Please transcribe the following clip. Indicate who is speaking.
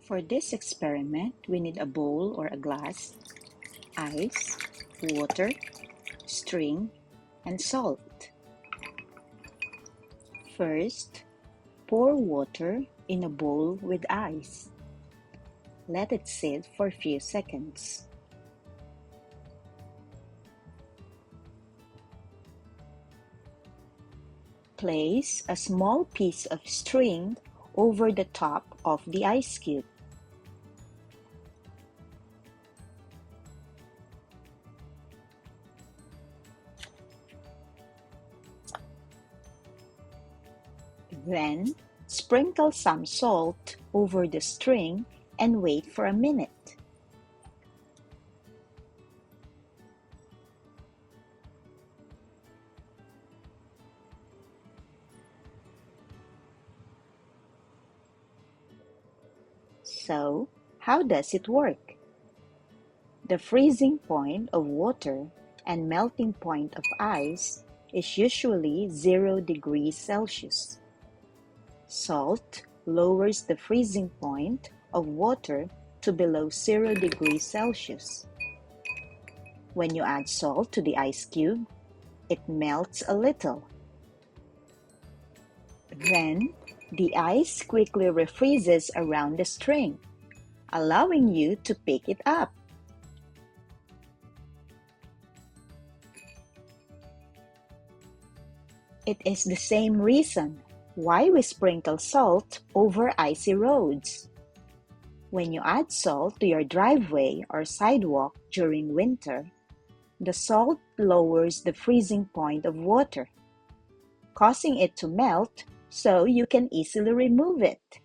Speaker 1: For this experiment, we need a bowl or a glass, ice, water, string, and salt. First, pour water in a bowl with ice. Let it sit for a few seconds. Place a small piece of string over the top of the ice cube. Then, sprinkle some salt over the string and wait for a minute. So, how does it work? The freezing point of water and melting point of ice is usually 0 degrees Celsius. Salt lowers the freezing point of water to below 0 degrees Celsius. When you add salt to the ice cube, it melts a little. Then, the ice quickly refreezes around the string, allowing you to pick it up. It is the same reason why we sprinkle salt over icy roads. When you add salt to your driveway or sidewalk during winter, the salt lowers the freezing point of water, causing it to melt so you can easily remove it.